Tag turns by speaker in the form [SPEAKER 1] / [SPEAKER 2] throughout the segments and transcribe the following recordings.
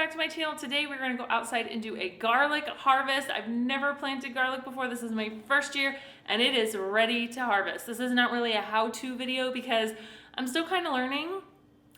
[SPEAKER 1] back to my channel. Today we're going to go outside and do a garlic harvest. I've never planted garlic before. This is my first year and it is ready to harvest. This is not really a how-to video because I'm still kind of learning.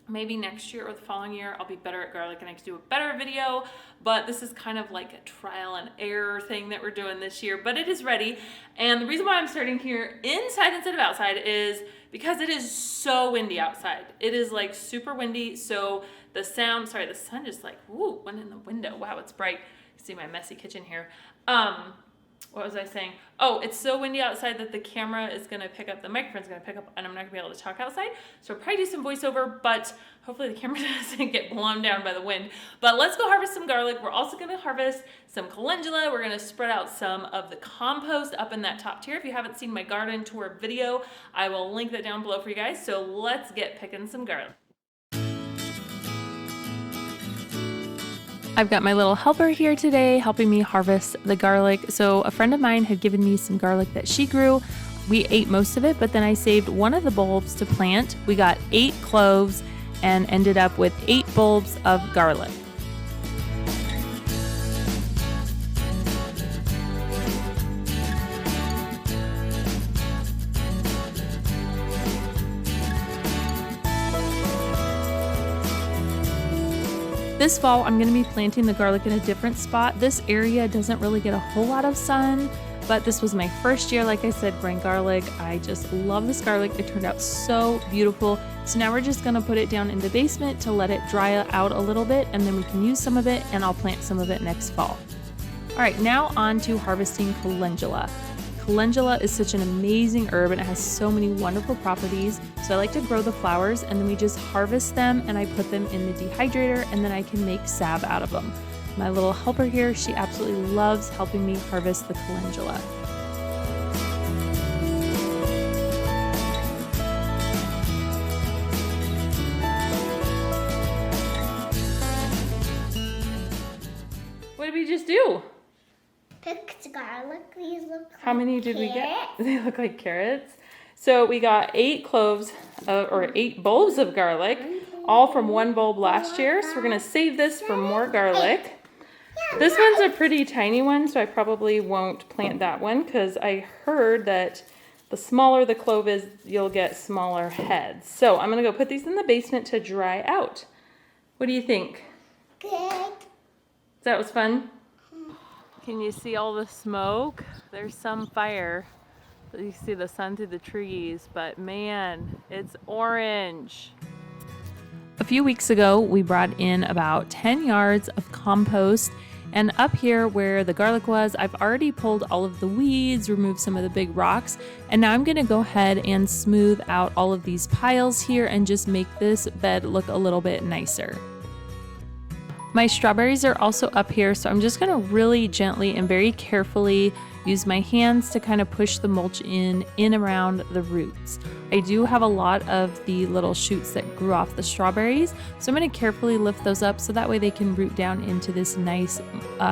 [SPEAKER 1] Maybe next year or the following year I'll be better at garlic and I can do a better video, but this is kind of like a trial and error thing that we're doing this year, but it is ready. And the reason why I'm starting here inside instead of outside is because it is so windy outside. It is like super windy, so the sound, sorry, the sun just like, woo, went in the window. Wow, it's bright. You see my messy kitchen here. What was I saying? Oh, it's so windy outside that the camera is gonna pick up, the microphone's gonna pick up, and I'm not gonna be able to talk outside. So I'll probably do some voiceover, but hopefully the camera doesn't get blown down by the wind. But let's go harvest some garlic. We're also gonna harvest some calendula. We're gonna spread out some of the compost up in that top tier. If you haven't seen my garden tour video, I will link that down below for you guys. So let's get picking some garlic. I've got my little helper here today helping me harvest the garlic. So a friend of mine had given me some garlic that she grew. We ate most of it, but then I saved one of the bulbs to plant. We got 8 cloves and ended up with 8 bulbs of garlic. This fall, I'm going to be planting the garlic in a different spot. This area doesn't really get a whole lot of sun, but this was my first year, like I said, growing garlic. I just love this garlic. It turned out so beautiful. So now we're just going to put it down in the basement to let it dry out a little bit, and then we can use some of it, and I'll plant some of it next fall. All right, now on to harvesting calendula. Calendula is such an amazing herb and it has so many wonderful properties. So I like to grow the flowers and then we just harvest them and I put them in the dehydrator and then I can make salve out of them. My little helper here, she absolutely loves helping me harvest the calendula. What did we just do?
[SPEAKER 2] Picked garlic. These look like
[SPEAKER 1] How many did
[SPEAKER 2] carrots.
[SPEAKER 1] we get? They look like carrots. So we got 8 cloves or 8 bulbs of garlic, all from one bulb last year. So we're gonna save this for more garlic. This one's a pretty tiny one, so I probably won't plant that one because I heard that the smaller the clove is, you'll get smaller heads. So I'm gonna go put these in the basement to dry out. What do you think?
[SPEAKER 2] Good.
[SPEAKER 1] That was fun? Can you see all the smoke? There's some fire. You see the sun through the trees, but man, it's orange. A few weeks ago, we brought in about 10 yards of compost, and up here where the garlic was, I've already pulled all of the weeds, removed some of the big rocks, and now I'm gonna go ahead and smooth out all of these piles here and just make this bed look a little bit nicer. My strawberries are also up here, so I'm just gonna really gently and very carefully use my hands to kind of push the mulch in around the roots. I do have a lot of the little shoots that grew off the strawberries, so I'm gonna carefully lift those up so that way they can root down into this nice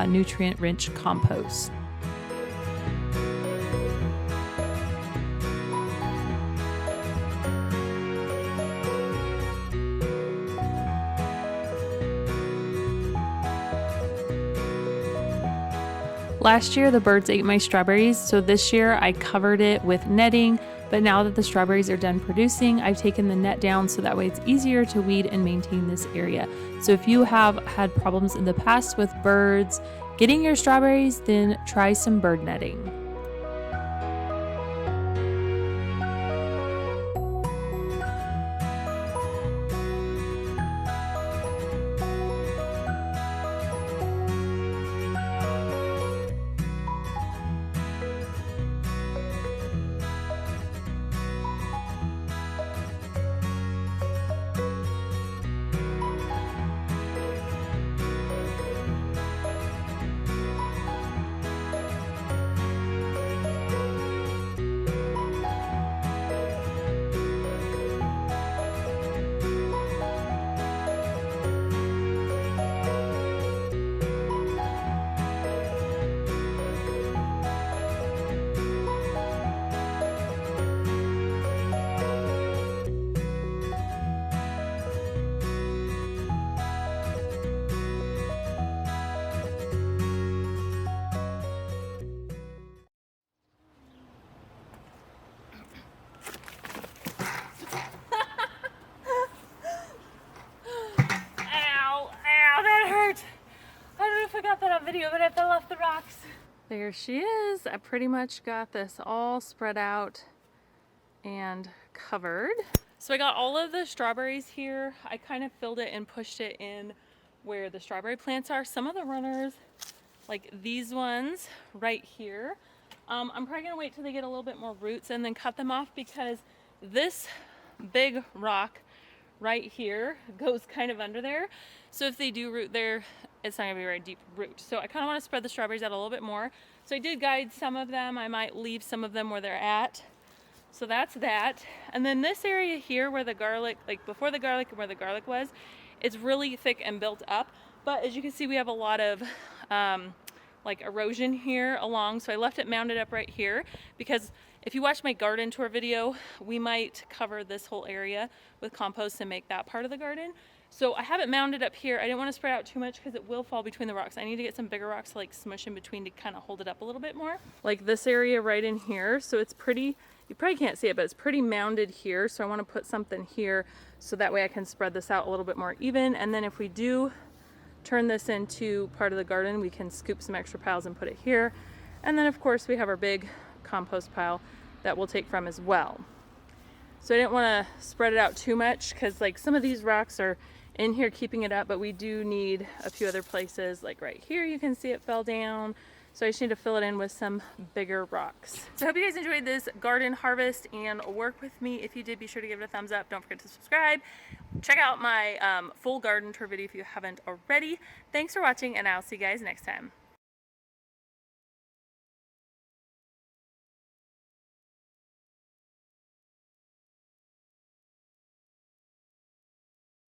[SPEAKER 1] nutrient-rich compost. Last year, the birds ate my strawberries, so this year I covered it with netting, but now that the strawberries are done producing, I've taken the net down so that way it's easier to weed and maintain this area. So if you have had problems in the past with birds getting your strawberries, then try some bird netting. if we got that on video, but I fell off the rocks. There she is. I pretty much got this all spread out and covered. So I got all of the strawberries here. I kind of filled it and pushed it in where the strawberry plants are. Some of the runners, like these ones right here, I'm probably gonna wait till they get a little bit more roots and then cut them off, because this big rock right here goes kind of under there. So if they do root there, it's not gonna be a very deep root. So I kind of want to spread the strawberries out a little bit more. So I did guide some of them. I might leave some of them where they're at. So that's that. And then this area here where the garlic, like before the garlic and where the garlic was, it's really thick and built up. But as you can see, we have a lot of like erosion here along. So I left it mounded up right here, because if you watch my garden tour video, we might cover this whole area with compost and make that part of the garden. So I have it mounded up here. I didn't want to spread out too much because it will fall between the rocks. I need to get some bigger rocks to like smush in between to kind of hold it up a little bit more. Like this area right in here. So it's pretty, you probably can't see it, but it's pretty mounded here. So I want to put something here so that way I can spread this out a little bit more even. And then if we do turn this into part of the garden, we can scoop some extra piles and put it here. And then of course we have our big compost pile that we'll take from as well. So I didn't want to spread it out too much because like some of these rocks are in here keeping it up, but we do need a few other places. Like right here you can see it fell down. So I just need to fill it in with some bigger rocks. So I hope you guys enjoyed this garden harvest and work with me. If you did, be sure to give it a thumbs up. Don't forget to subscribe. Check out my full garden tour video if you haven't already. Thanks for watching, and I'll see you guys next time.